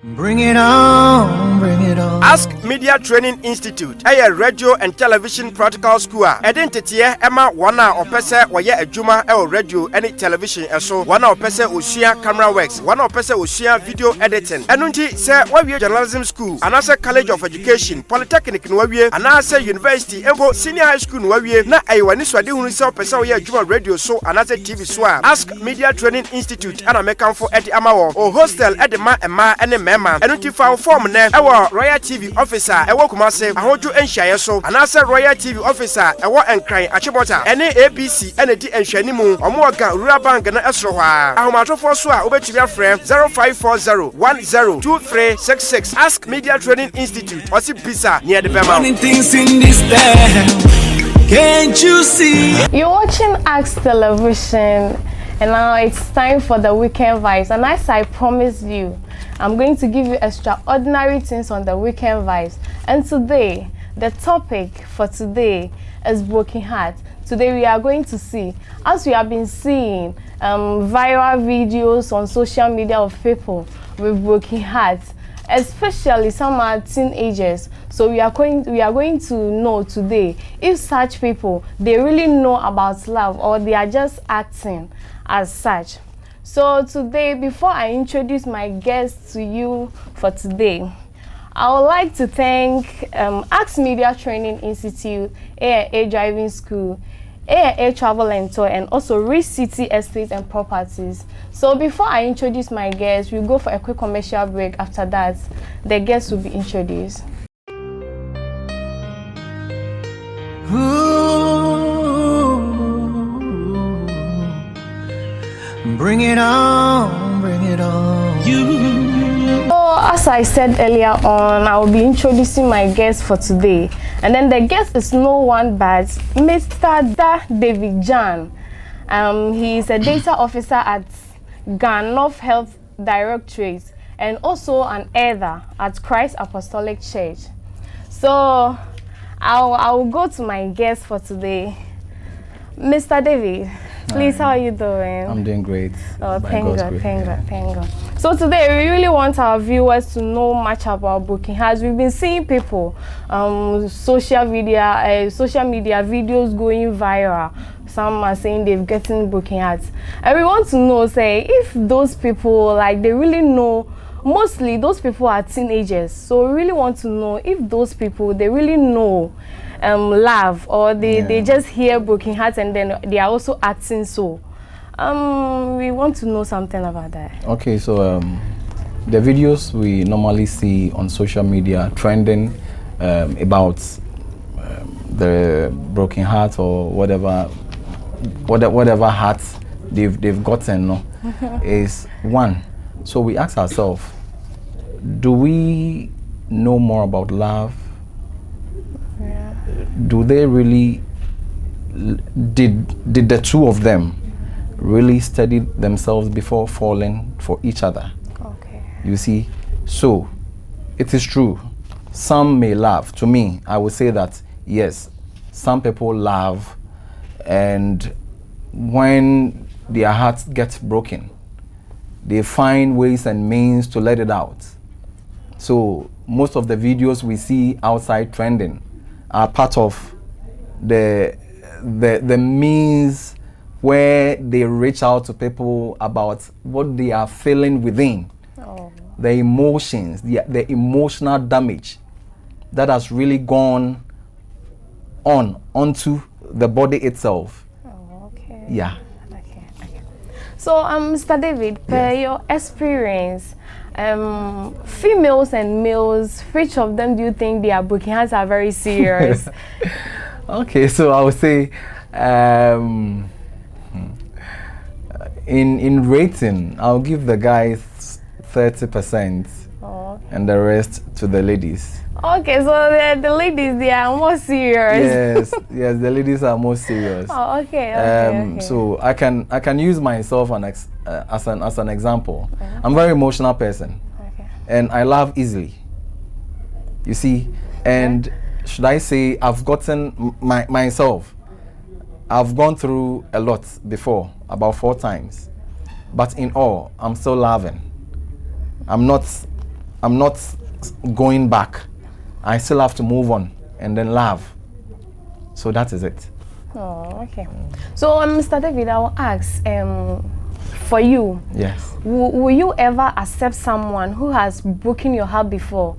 Bring it on, bring it on. Ask Media Training Institute, a radio and television practical school. Identity Emma wana opese waye adwuma radio and television eso wana opese osua camera works, wana opese osua video editing. Enunti se wawie journalism school, anase college of education, polytechnic no wawie, anase university, embo senior high school no wawie na ayiwani swade hunu se opese waye adwuma radio so anase TV so. Ask Media Training Institute ana mekanfo edi amawo o hostel edi ma ema ene mema. Enunti fa form ne ewo Royal TV officer ewo Kumase ahoju enhyaye so anase Royal TV officer ewo Enkran Achibota ene ABC ene di enhwanimu omo ga Rural Bank na esro hwa ahomatofo so a obetumi afrɛ 0540102366. Ask Media Training Institute osi bisa near the bema. Things in this town, can't you see? You're watching Ask Television, and now it's time for the weekend vibes. And as I promised you, I'm going to give you extraordinary things on the weekend vibes. And today, the topic for today is broken heart. Today we are going to see, as we have been seeing viral videos on social media of people with broken hearts, especially some are teenagers. So we are going to know today if such people, they really know about love or they are just acting as such. So today, before I introduce my guests to you for today, I would like to thank Ask Media Training Institute, A&A Driving School, A&A Travel and Tour, and also Rich City Estates and Properties. So before I introduce my guests, we'll go for a quick commercial break. After that, the guests will be introduced. Bring it on, bring it on. So as I said earlier on, I will be introducing my guest for today. And then the guest is no one but Mr. David John. He is a data officer at Ghana North Health Directorate and also an elder at Christ Apostolic Church. So I will go to my guest for today. Mr. David, please, how are you doing? I'm doing great. Oh, thank God. So today we really want our viewers to know much about broken hearts. We've been seeing people, social media videos going viral. Some are saying they've gotten broken hearts, and we want to know, say, if those people, like, they really know. Mostly those people are teenagers, so we really want to know if those people, they really know love, or they just hear broken hearts and then they are also acting so. We want to know something about that. Okay, so the videos we normally see on social media trending about the broken heart or whatever heart they've gotten, no, is one. So we ask ourselves, do we know more about love? Yeah. Do they really, did the two of them really study themselves before falling for each other? Okay. You see, so it is true. Some may love. To me, I would say that yes, some people love, and when their hearts get broken, they find ways and means to let it out. So most of the videos we see outside trending are part of the means where they reach out to people about what they are feeling within. Oh. The emotions, the emotional damage that has really gone onto the body itself. Oh, okay. Yeah. Okay. So, Mr. David, per your experience, females and males, which of them do you think their broken hearts are very serious? Okay, so I would say in rating, I'll give the guys 30%, and the rest to the ladies. Okay, so the ladies, they are more serious. Yes, the ladies are more serious. Oh, okay. So I can use myself as an example. I'm a very emotional person, and I love easily. You see, and should I say I've gotten myself. I've gone through a lot before, about 4 times, but in all, I'm still loving. I'm not I'm not going back. I still have to move on and then laugh. So that is it. Oh, okay. So, Mr. David, I will ask, for you, yes, will you ever accept someone who has broken your heart before,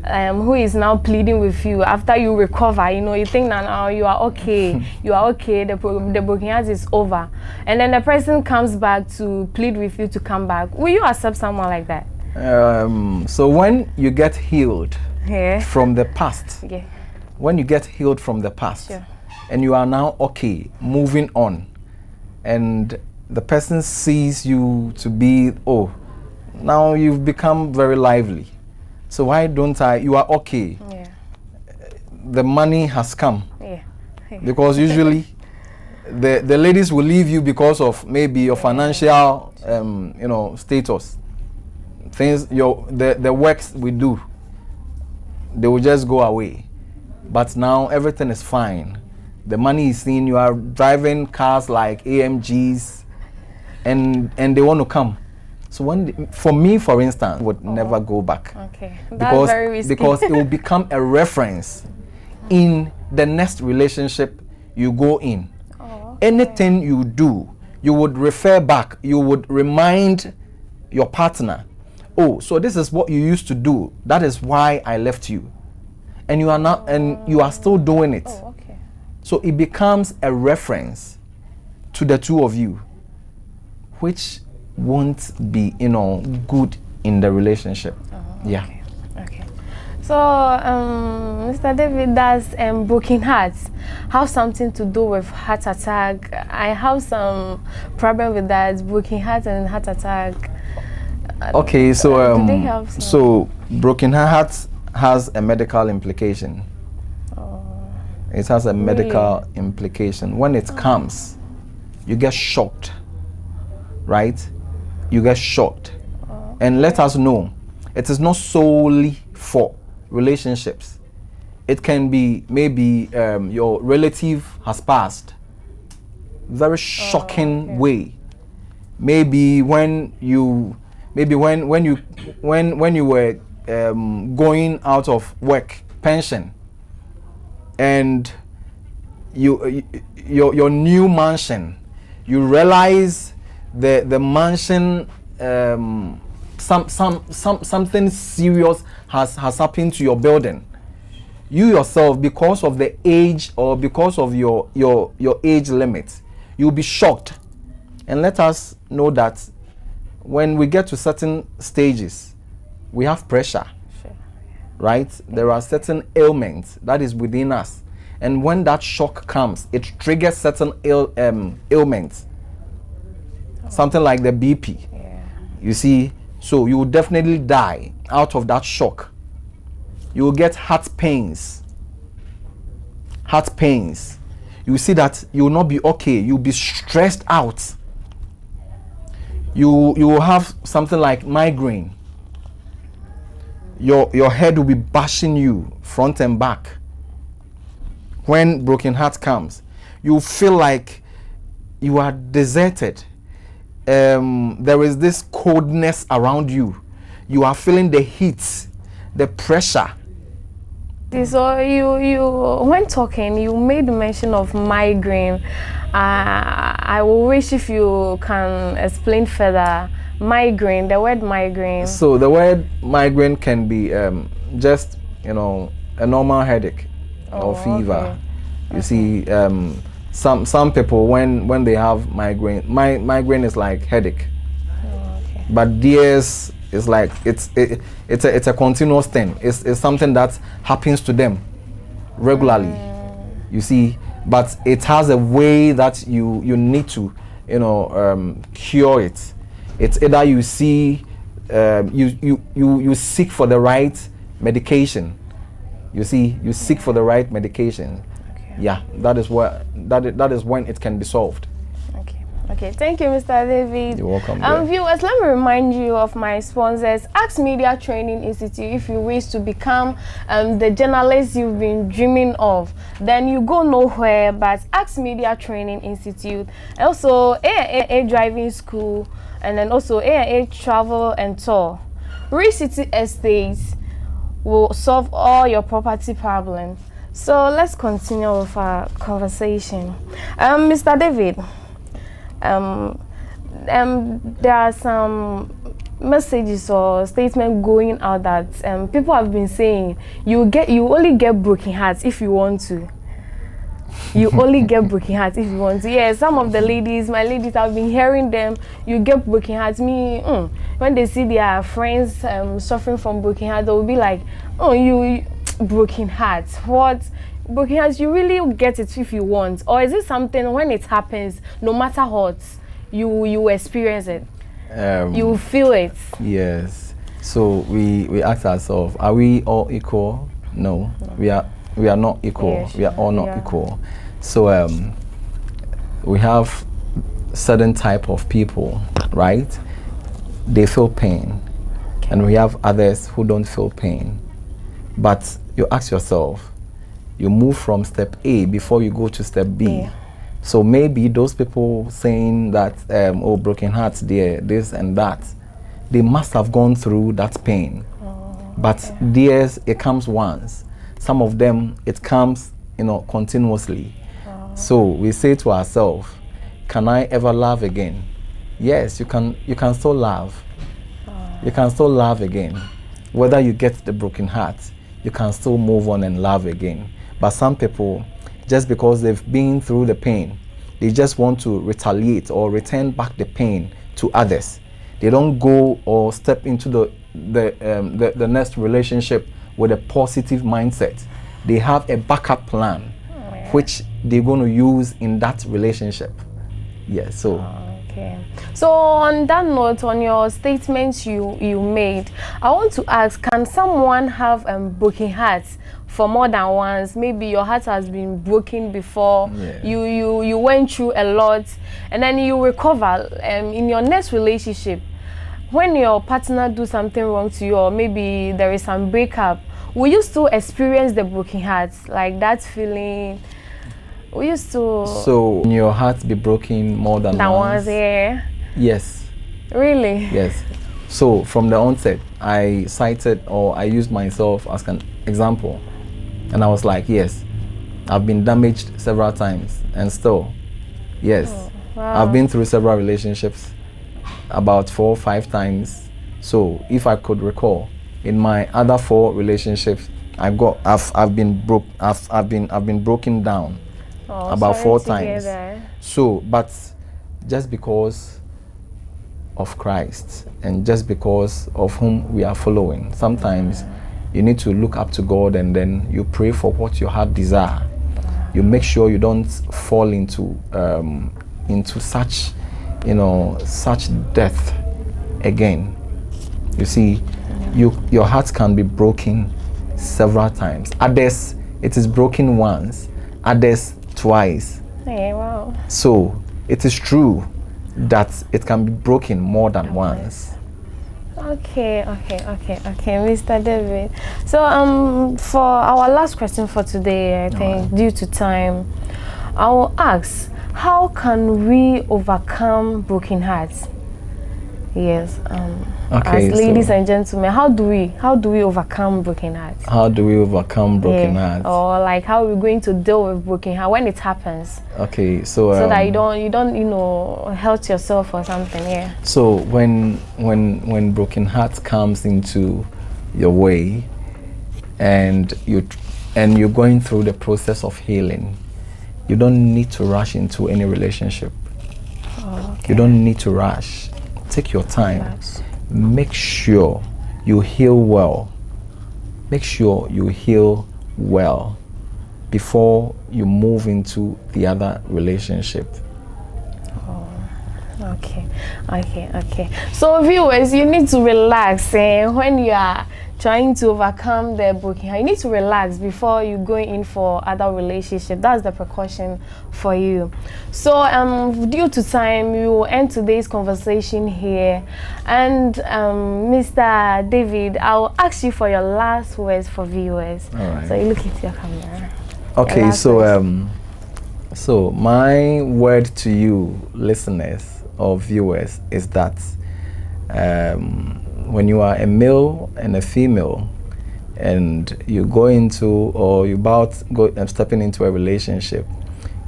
who is now pleading with you after you recover? You know, you think that now you are okay, you are okay, the broken heart is over, and then the person comes back to plead with you to come back. Will you accept someone like that? So when you get healed from the past, when you get healed from the past, and you are now okay, moving on, and the person sees you to be, oh, now you've become very lively. So why don't you are okay. The money has come. Because usually the ladies will leave you because of maybe your financial status. Things the works we do, they will just go away. But now everything is fine. The money is in, you are driving cars like AMGs, and they want to come. So for me, for instance, would never go back. Okay, that's very risky. Because it will become a reference in the next relationship you go in. Anything you do, you would refer back. You would remind your partner, oh, so this is what you used to do. That is why I left you, and you are not, and you are still doing it. So it becomes a reference to the two of you, which won't be, good in the relationship. Okay. So, Mr. David, does broken hearts have something to do with heart attack? I have some problem with that, broken heart and heart attack. Okay, so do they have some? So broken heart has a medical implication. It has a medical implication. When it comes, you get shocked, right? You get shocked. And let us know, it is not solely for relationships. It can be maybe your relative has passed. Very shocking way. Maybe when you were going out of work, pension, and your new mansion, you realize the mansion, something serious has happened to your building. You yourself, because of the age or because of your age limit, you'll be shocked. And let us know that when we get to certain stages, we have pressure. Right? There are certain ailments that is within us, and when that shock comes, it triggers certain ailments. Something like the BP. You see, so you will definitely die out of that shock. You will get heart pains. You will see that you will not be okay. You will be stressed out. You will have something like migraine. Your head will be bashing you front and back. When broken heart comes, you feel like you are deserted. There is this coldness around you. You are feeling the heat, the pressure. So you when talking, you made mention of migraine. I will wish if you can explain further. Migraine, the word migraine. So the word migraine can be just a normal headache or fever. Okay. You see, some people when they have migraine is like headache. But theirs is like it's a continuous thing. It's something that happens to them regularly. You see, but it has a way that you need to cure it. It's either you see you seek for the right medication. You see, you seek for the right medication. Yeah, that is when it can be solved. Okay, thank you, Mr. David. You're welcome. Viewers, let me remind you of my sponsors, Axe Media Training Institute. If you wish to become the journalist you've been dreaming of, then you go nowhere but Axe Media Training Institute. Also, A&A Driving School, and then also A&A Travel and Tour. Rich City Estates will solve all your property problems. So let's continue with our conversation. Mr. David, there are some messages or statements going out that people have been saying you only get broken hearts if you want to. You only get broken hearts if you want to. Yeah, some of the ladies, my ladies, I've been hearing them. You get broken hearts. When they see their friends suffering from broken hearts, they'll be like, "Oh, you broken hearts. What broken hearts? You really get it if you want, or is it something when it happens, no matter what, you experience it, you feel it?" Yes. So we ask ourselves, are we all equal? No. We are not equal. Yeah, sure. We are all not equal. So we have certain type of people, right? They feel pain, and we have others who don't feel pain. But you ask yourself, you move from step A before you go to step B. Yeah. So maybe those people saying that, oh, broken hearts, there, this and that, they must have gone through that pain. But theirs, it comes once. Some of them, it comes, continuously. So we say to ourselves, can I ever love again? Yes, you can still love. You can still love again. Whether you get the broken heart, you can still move on and love again. But some people, just because they've been through the pain, they just want to retaliate or return back the pain to others. They don't go or step into the next relationship with a positive mindset. They have a backup plan, which they're going to use in that relationship. Yes, so. Okay. So on that note, on your statements you made, I want to ask, can someone have broken hearts for more than once? Maybe your heart has been broken before. Yeah. You went through a lot, and then you recover in your next relationship. When your partner do something wrong to you, or maybe there is some breakup, will you still experience the broken hearts, like that feeling? We used to. So your heart be broken more than once? Yeah. Yes. Really? Yes. So from the onset, I cited or I used myself as an example, and I was like, yes, I've been damaged several times, and still, yes, wow. I've been through several relationships, about 4 or 5 times. So if I could recall, in my other 4 relationships, I've been broken down about 4 times. So, but just because of Christ and just because of whom we are following, sometimes you need to look up to God, and then you pray for what your heart desire. You make sure you don't fall into such, such death again. You see, your heart can be broken several times. Others, it is broken once. Others, twice. Hey, wow. So it is true that it can be broken more than once. Okay, Mr. David. So for our last question for today, I think due to time, I will ask, how can we overcome broken hearts? Yes. Okay, as ladies and gentlemen, how do we overcome broken hearts? How do we overcome broken hearts? Or like, how are we going to deal with broken heart when it happens? Okay, so that you don't hurt yourself or something. Yeah. So when broken heart comes into your way, and you're going through the process of healing, you don't need to rush into any relationship. You don't need to rush. Take your time. Relax. Make sure you heal well. Make sure you heal well before you move into the other relationship. Okay. So viewers, you need to relax. When you are trying to overcome the broken heart, you need to relax before you go in for other relationship. That's the precaution for you. So due to time, we will end today's conversation here. And Mr. David, I'll ask you for your last words for viewers. All right. So you look into your camera. Okay, so my word to you, listeners or viewers, is that when you are a male and a female, and you go into or you stepping into a relationship,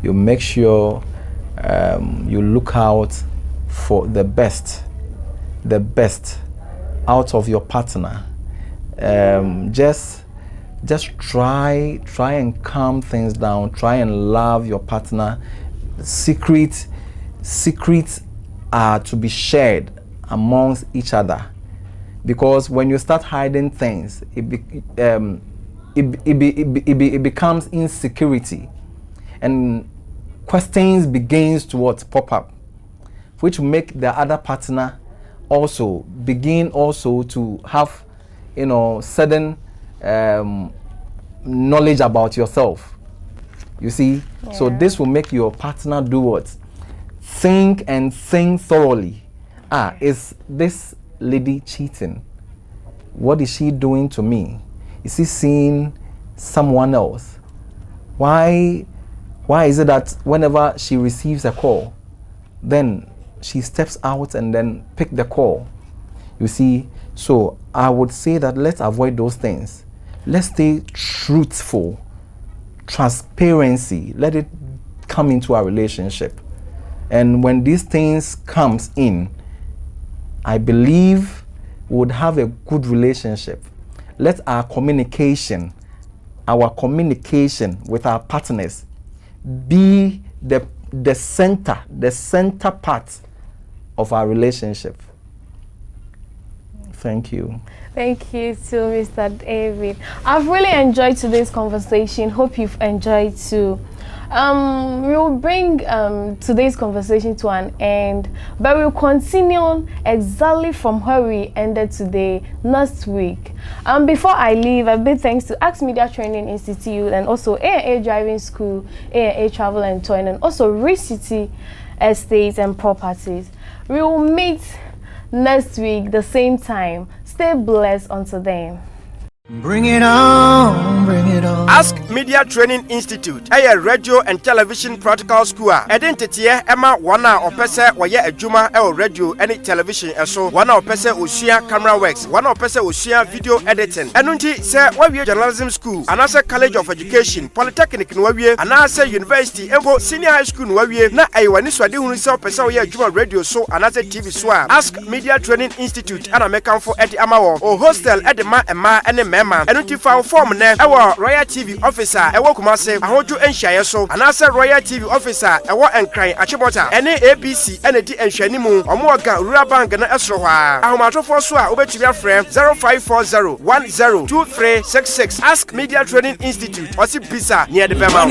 you make sure you look out for the best out of your partner. Just try and calm things down. Try and love your partner. Secrets are to be shared amongst each other, because when you start hiding things, it becomes insecurity, and questions begins to pop up, which make the other partner also begin to have certain knowledge about yourself. You see, so this will make your partner do what? Think thoroughly. Is this lady cheating? What is she doing to me? Is she seeing someone else? Why is it that whenever she receives a call, then she steps out and then pick the call? You see, so I would say that let's avoid those things. Let's stay truthful. Transparency, let it come into our relationship. And when these things comes in, I believe we would have a good relationship. Let our communication with our partners be the center part of our relationship. Thank you. Thank you to Mr. David. I've really enjoyed today's conversation. Hope you've enjoyed too. We will bring today's conversation to an end, but we'll continue exactly from where we ended today next week. Before I leave, a big thanks to Axe Media Training Institute and also A&A Driving School, A&A Travel and Touring, and also Rich City Estates and Properties. We will meet next week the same time. Stay blessed until then. Bring it on, bring it on. Ask Media Training Institute, a radio and television practical school. Identity Emma Wana or Pesa or a Juma or radio any television so one or Pesa Usia camera works, one or Pesa Usia video editing. Anunti say Wabia Journalism School, another College of Education, Polytechnic in Wabia, another University, Embo Senior High School in Wabia, na Iwaniswa de Unisa Pesa or Juma radio so another TV swap. Ask Media Training Institute and American for Eddie Amawo or hostel at the Ma and the Identify form ne our Royal TV officer ewo Kumase ahoju enhyaye so anase Royal TV officer ewo Enkran Achibota ene ABC ene di enhwanimu omo oga Rural Bank na esro hwa ahomatofo so a obetumi afrɛ 0540102366. Ask Media Training Institute osi bisa near the Bema.